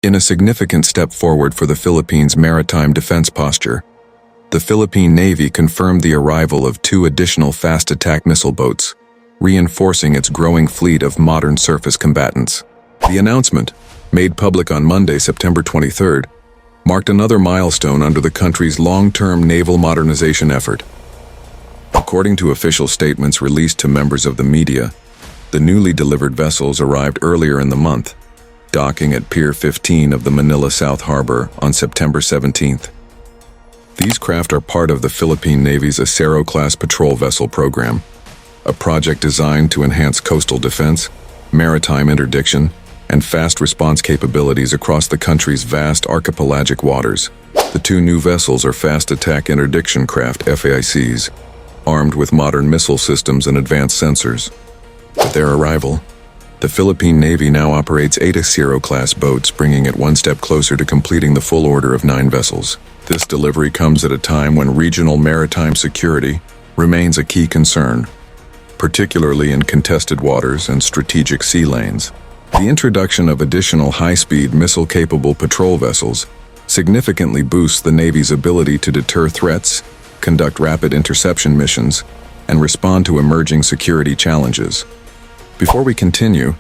In a significant step forward for the Philippines' maritime defense posture, the Philippine Navy confirmed the arrival of 2 additional fast attack missile boats, reinforcing its growing fleet of modern surface combatants. The announcement, made public on Monday, September 23rd, marked another milestone under the country's long-term naval modernization effort. According to official statements released to members of the media, the newly delivered vessels arrived earlier in the month, docking at Pier 15 of the Manila South Harbor on September 17th. These craft are part of the Philippine Navy's Acero-class patrol vessel program, a project designed to enhance coastal defense, maritime interdiction, and fast response capabilities across the country's vast archipelagic waters. The 2 new vessels are fast attack interdiction craft FAICs, armed with modern missile systems and advanced sensors. With their arrival, the Philippine Navy now operates 8 Acero-class boats, bringing it one step closer to completing the full order of 9 vessels. This delivery comes at a time when regional maritime security remains a key concern, particularly in contested waters and strategic sea lanes. The introduction of additional high-speed missile-capable patrol vessels significantly boosts the Navy's ability to deter threats, conduct rapid interception missions, and respond to emerging security challenges. Before we continue,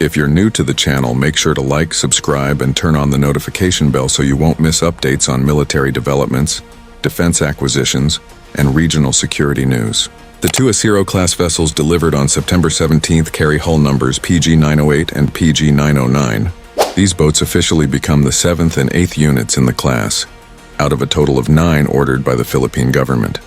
if you're new to the channel, make sure to like, subscribe, and turn on the notification bell so you won't miss updates on military developments, defense acquisitions, and regional security news. The 2 Acero-class vessels delivered on September 17th carry hull numbers PG-908 and PG-909. These boats officially become the 7th and 8th units in the class, out of a total of 9 ordered by the Philippine government.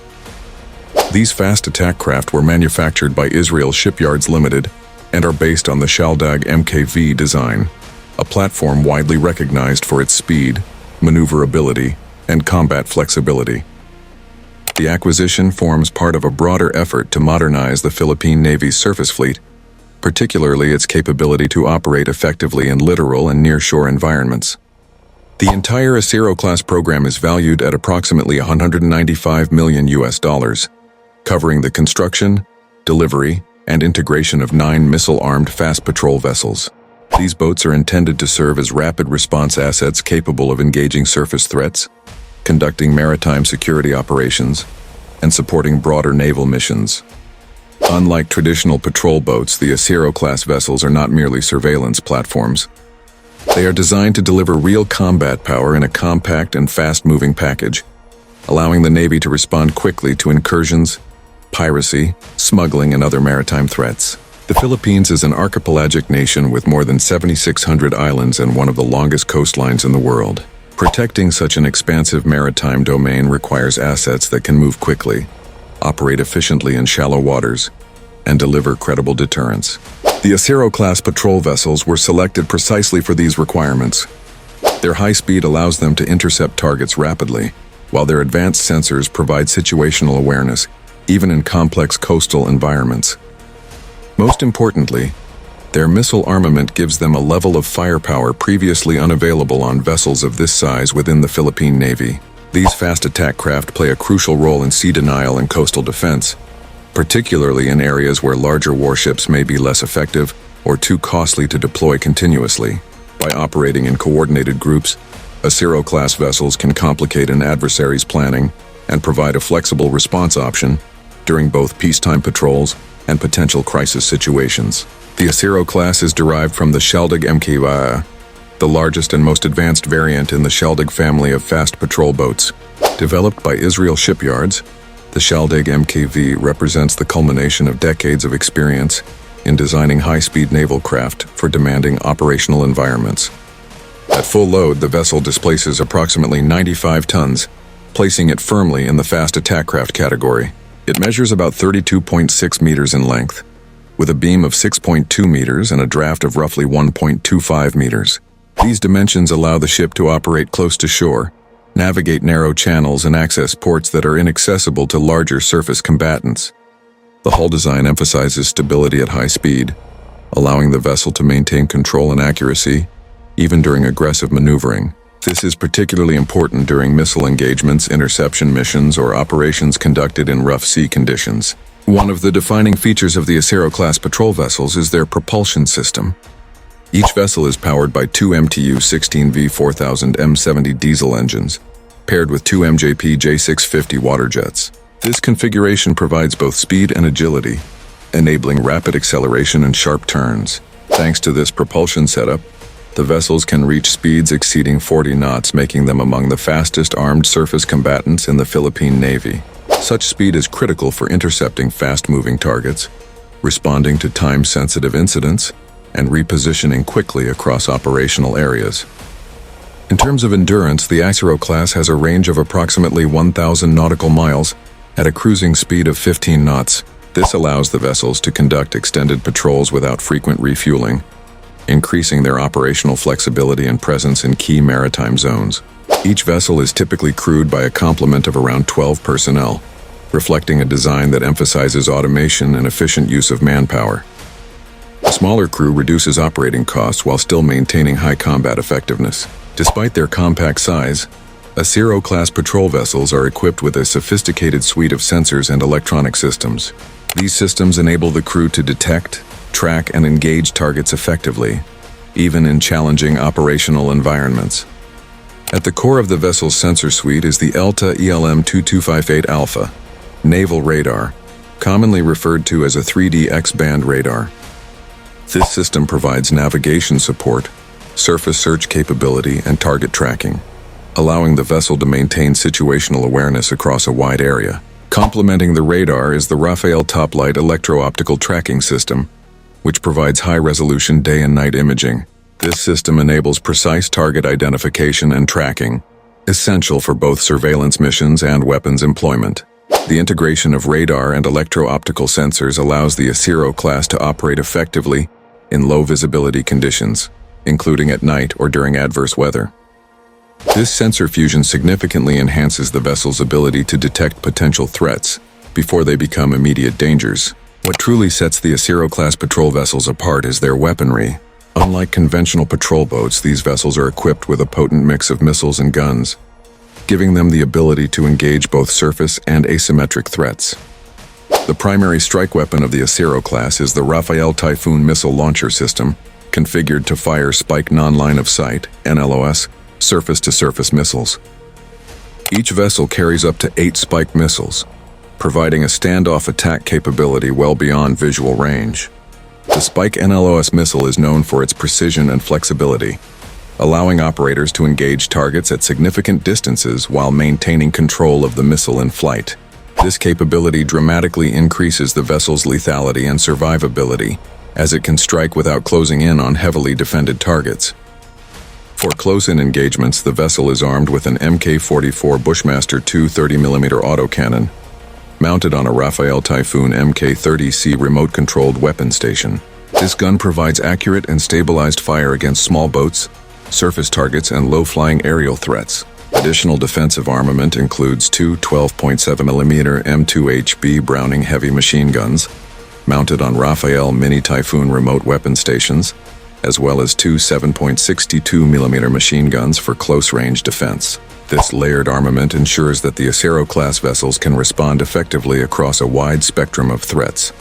These fast attack craft were manufactured by Israel Shipyards Limited and are based on the Shaldag Mk V design, a platform widely recognized for its speed, maneuverability, and combat flexibility. The acquisition forms part of a broader effort to modernize the Philippine Navy's surface fleet, particularly its capability to operate effectively in littoral and nearshore environments. The entire Acero-class program is valued at approximately $195 million, covering the construction, delivery, and integration of 9 missile-armed fast patrol vessels. These boats are intended to serve as rapid response assets capable of engaging surface threats, conducting maritime security operations, and supporting broader naval missions. Unlike traditional patrol boats, the Acero-class vessels are not merely surveillance platforms. They are designed to deliver real combat power in a compact and fast-moving package, allowing the Navy to respond quickly to incursions, piracy, smuggling, and other maritime threats. The Philippines is an archipelagic nation with more than 7,600 islands and one of the longest coastlines in the world. Protecting such an expansive maritime domain requires assets that can move quickly, operate efficiently in shallow waters, and deliver credible deterrence. The Acero-class patrol vessels were selected precisely for these requirements. Their high speed allows them to intercept targets rapidly, while their advanced sensors provide situational awareness, even in complex coastal environments. Most importantly, their missile armament gives them a level of firepower previously unavailable on vessels of this size within the Philippine Navy. These fast attack craft play a crucial role in sea denial and coastal defense, particularly in areas where larger warships may be less effective or too costly to deploy continuously. By operating in coordinated groups, Acero-class vessels can complicate an adversary's planning and provide a flexible response option during both peacetime patrols and potential crisis situations. The Acero-class is derived from the Shaldag Mk V, the largest and most advanced variant in the Shaldag family of fast patrol boats. Developed by Israel Shipyards, the Shaldag Mk V represents the culmination of decades of experience in designing high-speed naval craft for demanding operational environments. At full load, the vessel displaces approximately 95 tons, placing it firmly in the fast attack craft category. It measures about 32.6 meters in length, with a beam of 6.2 meters and a draft of roughly 1.25 meters. These dimensions allow the ship to operate close to shore, navigate narrow channels, and access ports that are inaccessible to larger surface combatants. The hull design emphasizes stability at high speed, allowing the vessel to maintain control and accuracy, even during aggressive maneuvering. This is particularly important during missile engagements, interception missions, or operations conducted in rough sea conditions. One of the defining features of the Acero-class patrol vessels is their propulsion system. Each vessel is powered by two MTU 16V 4000 M70 diesel engines, paired with two MJP J650 water jets. This configuration provides both speed and agility, enabling rapid acceleration and sharp turns. Thanks to this propulsion setup, the vessels can reach speeds exceeding 40 knots, making them among the fastest armed surface combatants in the Philippine Navy. Such speed is critical for intercepting fast-moving targets, responding to time-sensitive incidents, and repositioning quickly across operational areas. In terms of endurance, the Acero-class has a range of approximately 1,000 nautical miles at a cruising speed of 15 knots. This allows the vessels to conduct extended patrols without frequent refueling, increasing their operational flexibility and presence in key maritime zones. Each vessel is typically crewed by a complement of around 12 personnel, reflecting a design that emphasizes automation and efficient use of manpower. A smaller crew reduces operating costs while still maintaining high combat effectiveness. Despite their compact size, Acero-class patrol vessels are equipped with a sophisticated suite of sensors and electronic systems. These systems enable the crew to detect, track, and engage targets effectively, even in challenging operational environments. At the core of the vessel's sensor suite is the ELTA ELM-2258 Alpha naval radar, commonly referred to as a 3D X-band radar. This system provides navigation support, surface search capability, and target tracking, allowing the vessel to maintain situational awareness across a wide area. Complementing the radar is the Rafael Top-Light electro-optical tracking system, which provides high-resolution day and night imaging. This system enables precise target identification and tracking, essential for both surveillance missions and weapons employment. The integration of radar and electro-optical sensors allows the Acero-class to operate effectively in low-visibility conditions, including at night or during adverse weather. This sensor fusion significantly enhances the vessel's ability to detect potential threats before they become immediate dangers. What truly sets the Acero-class patrol vessels apart is their weaponry. Unlike conventional patrol boats, these vessels are equipped with a potent mix of missiles and guns, giving them the ability to engage both surface and asymmetric threats. The primary strike weapon of the Acero-class is the Rafael Typhoon missile launcher system, configured to fire Spike non-line of sight (NLOS) surface-to-surface missiles. Each vessel carries up to 8 Spike missiles, providing a standoff attack capability well beyond visual range. The Spike NLOS missile is known for its precision and flexibility, allowing operators to engage targets at significant distances while maintaining control of the missile in flight. This capability dramatically increases the vessel's lethality and survivability, as it can strike without closing in on heavily defended targets. For close-in engagements, the vessel is armed with an Mk-44 Bushmaster 2 30mm autocannon, mounted on a Rafael Typhoon Mk-30C remote-controlled weapon station. This gun provides accurate and stabilized fire against small boats, surface targets, and low-flying aerial threats. Additional defensive armament includes two 12.7mm M2HB Browning heavy machine guns, mounted on Rafael Mini Typhoon remote weapon stations, as well as two 7.62mm machine guns for close-range defense. This layered armament ensures that the Acero-class vessels can respond effectively across a wide spectrum of threats,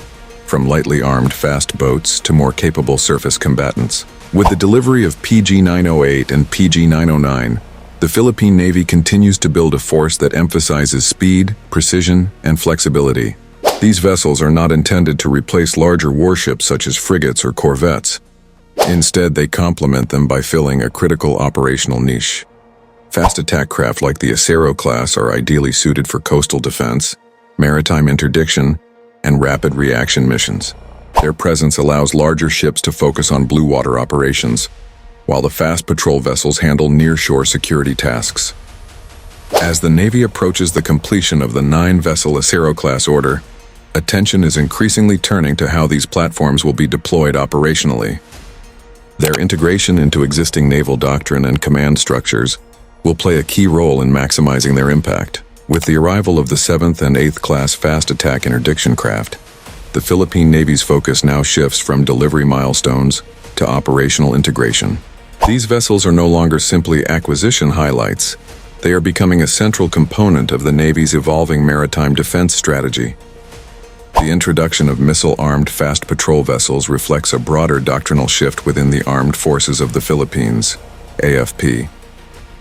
from lightly armed fast boats to more capable surface combatants. With the delivery of PG-908 and PG-909, the Philippine Navy continues to build a force that emphasizes speed, precision, and flexibility. These vessels are not intended to replace larger warships such as frigates or corvettes. Instead, they complement them by filling a critical operational niche. Fast attack craft like the Acero-class are ideally suited for coastal defense, maritime interdiction, and rapid reaction missions. Their presence allows larger ships to focus on blue water operations, while the fast patrol vessels handle near-shore security tasks. As the Navy approaches the completion of the 9-vessel Acero-class order, attention is increasingly turning to how these platforms will be deployed operationally. Their integration into existing naval doctrine and command structures will play a key role in maximizing their impact. With the arrival of the 7th and 8th class fast attack interdiction craft, the Philippine Navy's focus now shifts from delivery milestones to operational integration. These vessels are no longer simply acquisition highlights. They are becoming a central component of the Navy's evolving maritime defense strategy. The introduction of missile-armed fast patrol vessels reflects a broader doctrinal shift within the Armed Forces of the Philippines, AFP,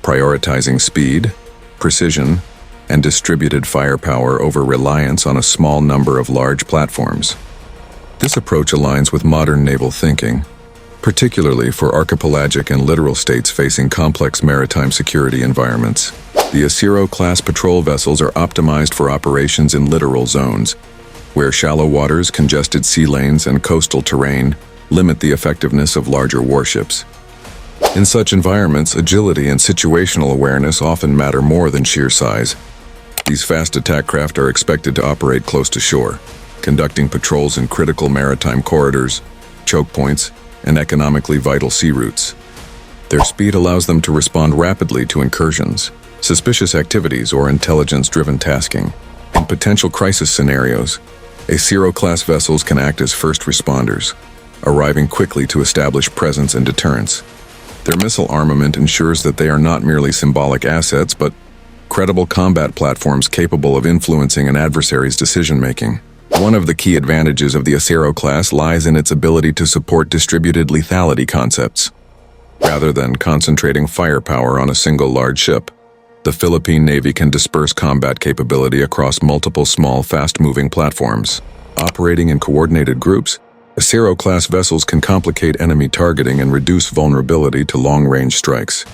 prioritizing speed, precision, and distributed firepower over reliance on a small number of large platforms. This approach aligns with modern naval thinking, particularly for archipelagic and littoral states facing complex maritime security environments. The Acero-class patrol vessels are optimized for operations in littoral zones, where shallow waters, congested sea lanes, and coastal terrain limit the effectiveness of larger warships. In such environments, agility and situational awareness often matter more than sheer size. These fast attack craft are expected to operate close to shore, conducting patrols in critical maritime corridors, choke points, and economically vital sea routes. Their speed allows them to respond rapidly to incursions, suspicious activities, or intelligence-driven tasking. In potential crisis scenarios, Acero-class vessels can act as first responders, arriving quickly to establish presence and deterrence. Their missile armament ensures that they are not merely symbolic assets, but credible combat platforms capable of influencing an adversary's decision-making. One of the key advantages of the Acero-class lies in its ability to support distributed lethality concepts. Rather than concentrating firepower on a single large ship, the Philippine Navy can disperse combat capability across multiple small, fast-moving platforms. Operating in coordinated groups, Acero-class vessels can complicate enemy targeting and reduce vulnerability to long-range strikes.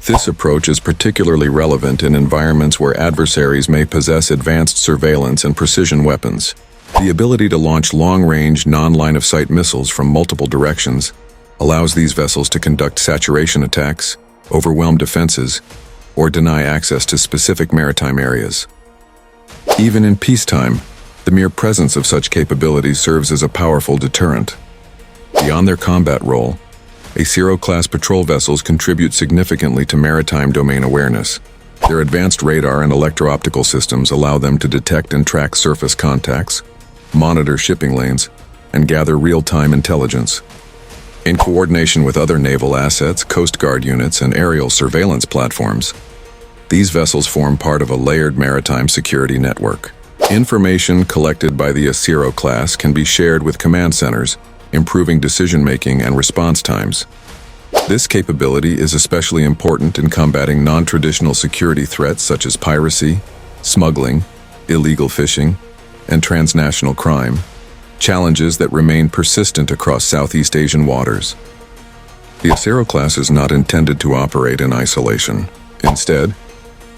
This approach is particularly relevant in environments where adversaries may possess advanced surveillance and precision weapons. The ability to launch long-range, non-line-of-sight missiles from multiple directions allows these vessels to conduct saturation attacks, overwhelm defenses, or deny access to specific maritime areas. Even in peacetime, the mere presence of such capabilities serves as a powerful deterrent. Beyond their combat role, Acero-class patrol vessels contribute significantly to maritime domain awareness. Their advanced radar and electro-optical systems allow them to detect and track surface contacts, monitor shipping lanes, and gather real-time intelligence. In coordination with other naval assets, Coast Guard units, and aerial surveillance platforms, these vessels form part of a layered maritime security network. Information collected by the Acero-class can be shared with command centers, improving decision-making and response times. This capability is especially important in combating non-traditional security threats such as piracy, smuggling, illegal fishing, and transnational crime, challenges that remain persistent across Southeast Asian waters. The Acero-class is not intended to operate in isolation. Instead,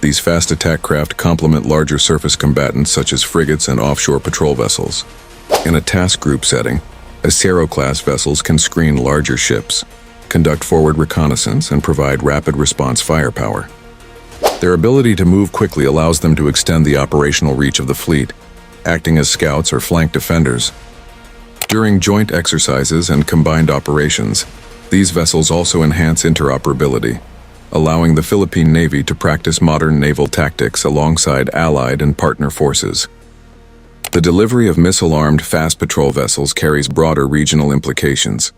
these fast attack craft complement larger surface combatants such as frigates and offshore patrol vessels. In a task group setting, Acero-class vessels can screen larger ships, conduct forward reconnaissance, and provide rapid response firepower. Their ability to move quickly allows them to extend the operational reach of the fleet, acting as scouts or flank defenders. During joint exercises and combined operations, these vessels also enhance interoperability, allowing the Philippine Navy to practice modern naval tactics alongside allied and partner forces. The delivery of missile-armed fast patrol vessels carries broader regional implications.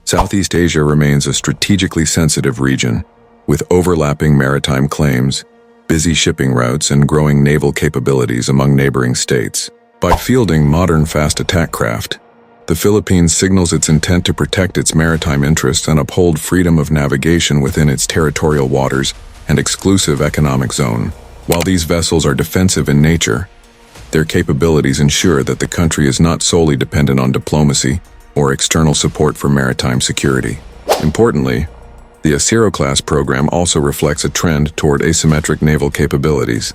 Southeast Asia remains a strategically sensitive region, with overlapping maritime claims, busy shipping routes, and growing naval capabilities among neighboring states. By fielding modern fast attack craft, the Philippines signals its intent to protect its maritime interests and uphold freedom of navigation within its territorial waters and exclusive economic zone. While these vessels are defensive in nature, their capabilities ensure that the country is not solely dependent on diplomacy or external support for maritime security. Importantly, the Acero-class program also reflects a trend toward asymmetric naval capabilities,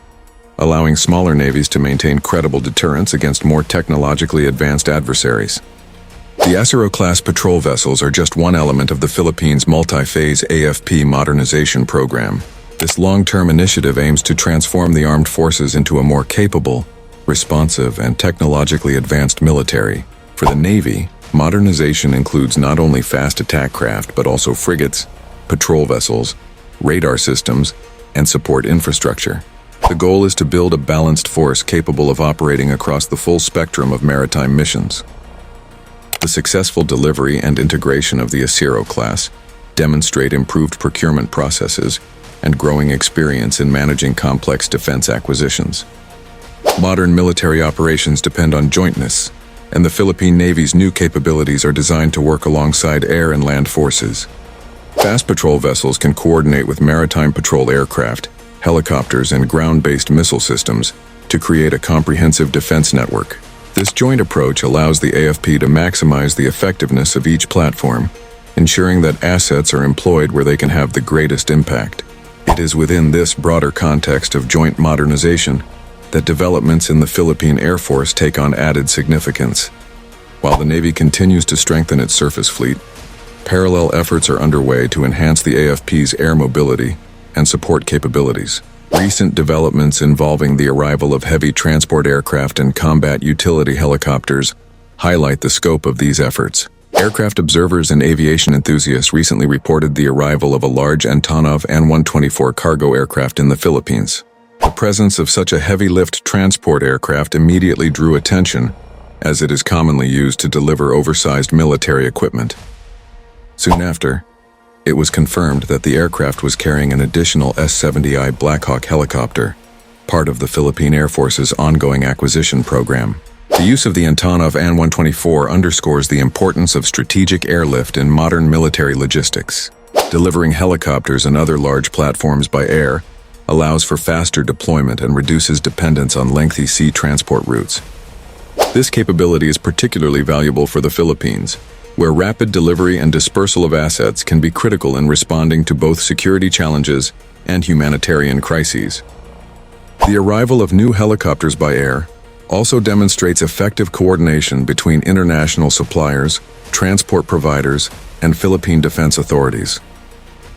allowing smaller navies to maintain credible deterrence against more technologically advanced adversaries. The Acero-class patrol vessels are just one element of the Philippines' multi-phase AFP Modernization Program. This long-term initiative aims to transform the armed forces into a more capable, responsive, and technologically advanced military. For the Navy, modernization includes not only fast attack craft but also frigates, patrol vessels, radar systems, and support infrastructure. The goal is to build a balanced force capable of operating across the full spectrum of maritime missions. The successful delivery and integration of the Acero-class demonstrate improved procurement processes and growing experience in managing complex defense acquisitions. Modern military operations depend on jointness, and the Philippine Navy's new capabilities are designed to work alongside air and land forces. Fast patrol vessels can coordinate with maritime patrol aircraft, helicopters, and ground-based missile systems to create a comprehensive defense network. This joint approach allows the AFP to maximize the effectiveness of each platform, ensuring that assets are employed where they can have the greatest impact. It is within this broader context of joint modernization that developments in the Philippine Air Force take on added significance. While the Navy continues to strengthen its surface fleet, parallel efforts are underway to enhance the AFP's air mobility and support capabilities. Recent developments involving the arrival of heavy transport aircraft and combat utility helicopters highlight the scope of these efforts. Aircraft observers and aviation enthusiasts recently reported the arrival of a large Antonov An-124 cargo aircraft in the Philippines. The presence of such a heavy-lift transport aircraft immediately drew attention, as it is commonly used to deliver oversized military equipment. Soon after, it was confirmed that the aircraft was carrying an additional S-70i Black Hawk helicopter, part of the Philippine Air Force's ongoing acquisition program. The use of the Antonov An-124 underscores the importance of strategic airlift in modern military logistics. Delivering helicopters and other large platforms by air allows for faster deployment and reduces dependence on lengthy sea transport routes. This capability is particularly valuable for the Philippines, where rapid delivery and dispersal of assets can be critical in responding to both security challenges and humanitarian crises. The arrival of new helicopters by air also demonstrates effective coordination between international suppliers, transport providers, and Philippine defense authorities.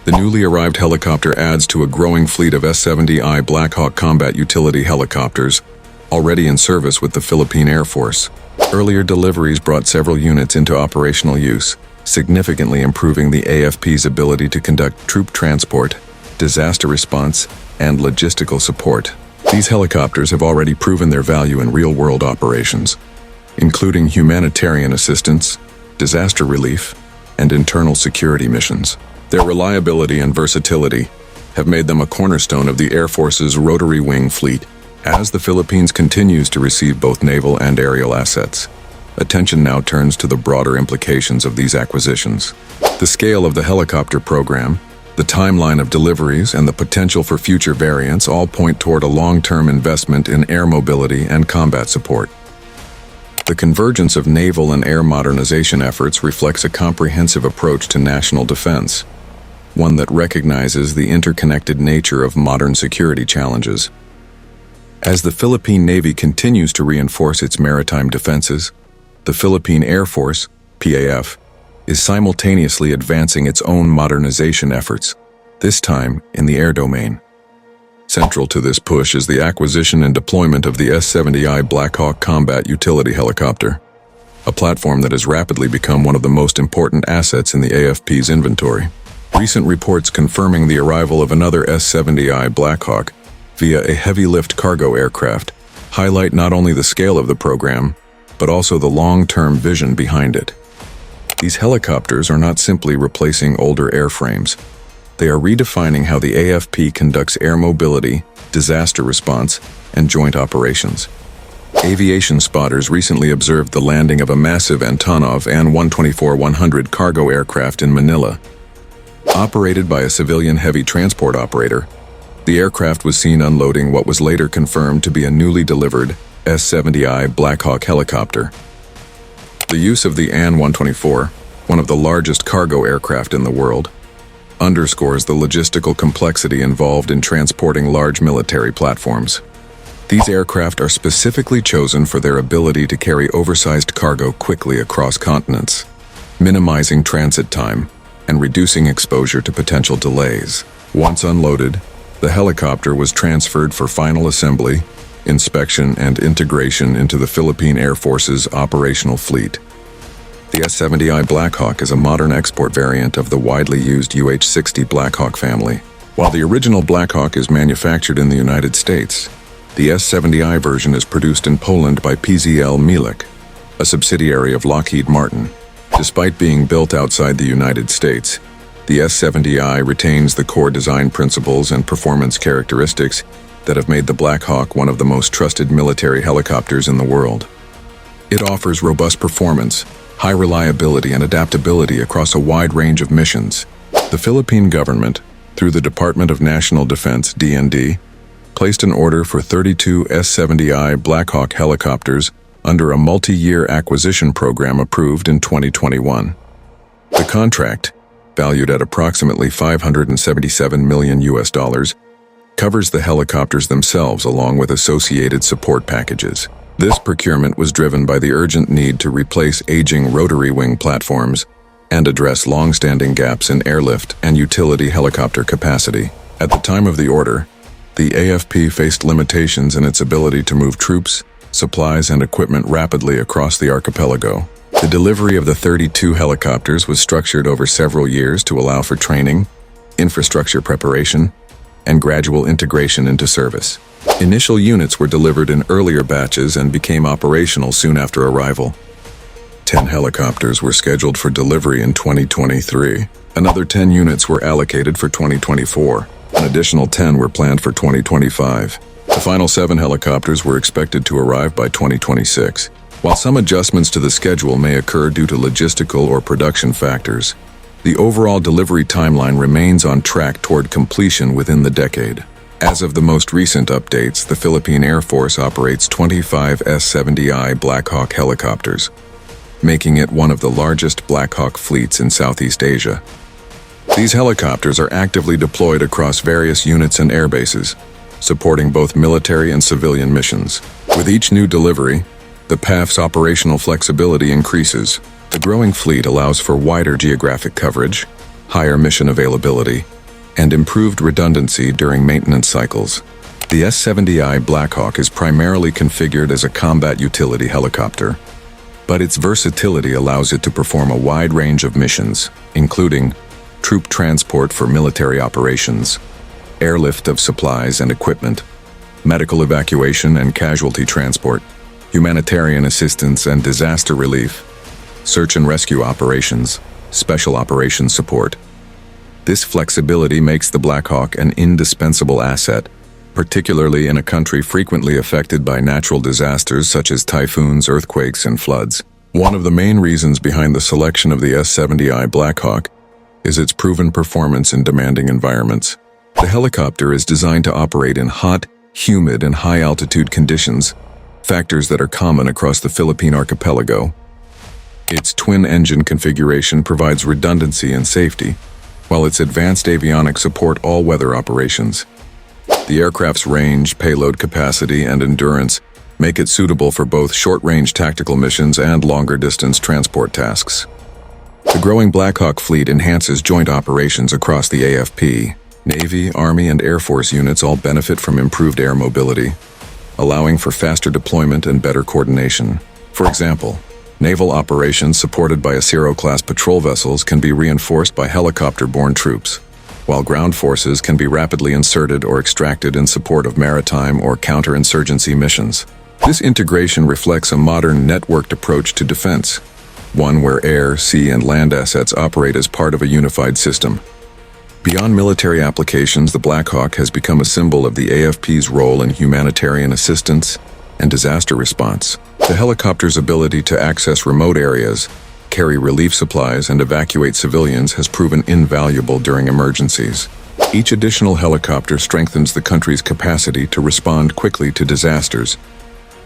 The newly arrived helicopter adds to a growing fleet of S-70i Blackhawk combat utility helicopters, already in service with the Philippine Air Force. Earlier deliveries brought several units into operational use, significantly improving the AFP's ability to conduct troop transport, disaster response, and logistical support. These helicopters have already proven their value in real-world operations, including humanitarian assistance, disaster relief, and internal security missions. Their reliability and versatility have made them a cornerstone of the Air Force's rotary wing fleet. As the Philippines continues to receive both naval and aerial assets, attention now turns to the broader implications of these acquisitions. The scale of the helicopter program, the timeline of deliveries, and the potential for future variants all point toward a long-term investment in air mobility and combat support. The convergence of naval and air modernization efforts reflects a comprehensive approach to national defense, one that recognizes the interconnected nature of modern security challenges. As the Philippine Navy continues to reinforce its maritime defenses, the Philippine Air Force, PAF, is simultaneously advancing its own modernization efforts, this time in the air domain. Central to this push is the acquisition and deployment of the S-70i Blackhawk combat utility helicopter, a platform that has rapidly become one of the most important assets in the AFP's inventory. Recent reports confirming the arrival of another S-70i Blackhawk via a heavy-lift cargo aircraft highlight not only the scale of the program, but also the long-term vision behind it. These helicopters are not simply replacing older airframes. They are redefining how the AFP conducts air mobility, disaster response, and joint operations. Aviation spotters recently observed the landing of a massive Antonov An-124-100 cargo aircraft in Manila. Operated by a civilian heavy transport operator, the aircraft was seen unloading what was later confirmed to be a newly delivered S-70i Black Hawk helicopter. The use of the An-124, one of the largest cargo aircraft in the world, underscores the logistical complexity involved in transporting large military platforms. These aircraft are specifically chosen for their ability to carry oversized cargo quickly across continents, minimizing transit time and reducing exposure to potential delays. Once unloaded, the helicopter was transferred for final assembly, inspection, and integration into the Philippine Air Force's operational fleet. The S-70i Blackhawk is a modern export variant of the widely used UH-60 Black Hawk family. While the original Black Hawk is manufactured in the United States, the S-70i version is produced in Poland by PZL Mielec, a subsidiary of Lockheed Martin. Despite being built outside the United States, the S-70i retains the core design principles and performance characteristics that have made the Black Hawk one of the most trusted military helicopters in the world. It offers robust performance, high reliability, and adaptability across a wide range of missions. The Philippine government, through the Department of National Defense (DND), placed an order for 32 S-70i Blackhawk helicopters under a multi-year acquisition program approved in 2021. The contract, valued at approximately $577 million, covers the helicopters themselves along with associated support packages. This procurement was driven by the urgent need to replace aging rotary wing platforms and address long-standing gaps in airlift and utility helicopter capacity. At the time of the order, the AFP faced limitations in its ability to move troops, supplies, and equipment rapidly across the archipelago. The delivery of the 32 helicopters was structured over several years to allow for training, infrastructure preparation, and gradual integration into service. Initial units were delivered in earlier batches and became operational soon after arrival. 10 helicopters were scheduled for delivery in 2023. Another 10 units were allocated for 2024. An additional 10 were planned for 2025. The final 7 helicopters were expected to arrive by 2026. While some adjustments to the schedule may occur due to logistical or production factors, the overall delivery timeline remains on track toward completion within the decade. As of the most recent updates, the Philippine Air Force operates 25 S-70i Black Hawk helicopters, making it one of the largest Black Hawk fleets in Southeast Asia. These helicopters are actively deployed across various units and airbases, supporting both military and civilian missions. With each new delivery, the PAF's operational flexibility increases. The growing fleet allows for wider geographic coverage, higher mission availability, and improved redundancy during maintenance cycles. The S-70i Blackhawk is primarily configured as a combat utility helicopter, but its versatility allows it to perform a wide range of missions, including troop transport for military operations, airlift of supplies and equipment, medical evacuation and casualty transport, humanitarian assistance and disaster relief, search and rescue operations, special operations support. This flexibility makes the Black Hawk an indispensable asset, particularly in a country frequently affected by natural disasters such as typhoons, earthquakes, and floods. One of the main reasons behind the selection of the S-70i Blackhawk is its proven performance in demanding environments. The helicopter is designed to operate in hot, humid, and high-altitude conditions, factors that are common across the Philippine archipelago. Its twin-engine configuration provides redundancy and safety, while its advanced avionics support all-weather operations. The aircraft's range, payload capacity, and endurance make it suitable for both short-range tactical missions and longer-distance transport tasks. The growing Black Hawk fleet enhances joint operations across the AFP. Navy, Army, and Air Force units all benefit from improved air mobility, allowing for faster deployment and better coordination. For example, naval operations supported by Acero-class patrol vessels can be reinforced by helicopter-borne troops, while ground forces can be rapidly inserted or extracted in support of maritime or counterinsurgency missions. This integration reflects a modern networked approach to defense, one where air, sea, and land assets operate as part of a unified system. Beyond military applications, the Black Hawk has become a symbol of the AFP's role in humanitarian assistance and disaster response. The helicopter's ability to access remote areas, carry relief supplies, and evacuate civilians has proven invaluable during emergencies. Each additional helicopter strengthens the country's capacity to respond quickly to disasters,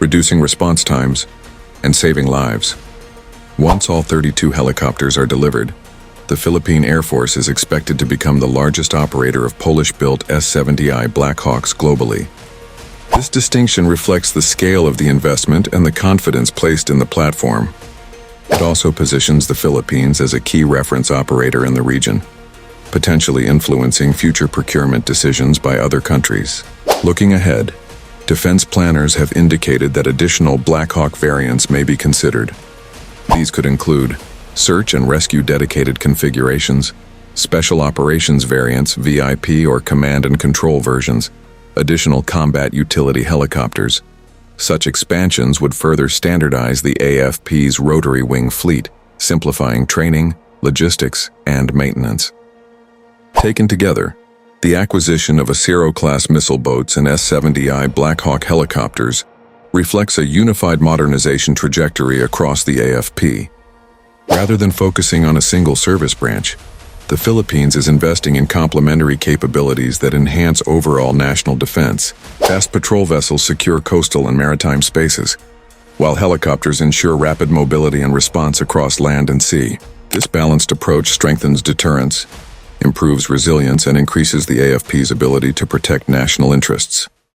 reducing response times and saving lives. Once all 32 helicopters are delivered, the Philippine Air Force is expected to become the largest operator of Polish-built S-70i Blackhawks globally. This distinction reflects the scale of the investment and the confidence placed in the platform. It also positions the Philippines as a key reference operator in the region, potentially influencing future procurement decisions by other countries. Looking ahead, defense planners have indicated that additional Black Hawk variants may be considered. These could include search and rescue dedicated configurations, special operations variants, VIP or command and control versions, additional combat utility helicopters. Such expansions would further standardize the AFP's rotary wing fleet, simplifying training, logistics, and maintenance. Taken together, The acquisition of Acero-class missile boats and S-70i Black Hawk helicopters reflects a unified modernization trajectory across the AFP. Rather than focusing on a single service branch, the Philippines is investing in complementary capabilities that enhance overall national defense. Fast patrol vessels secure coastal and maritime spaces, while helicopters ensure rapid mobility and response across land and sea. This balanced approach strengthens deterrence, improves resilience, and increases the AFP's ability to protect national interests.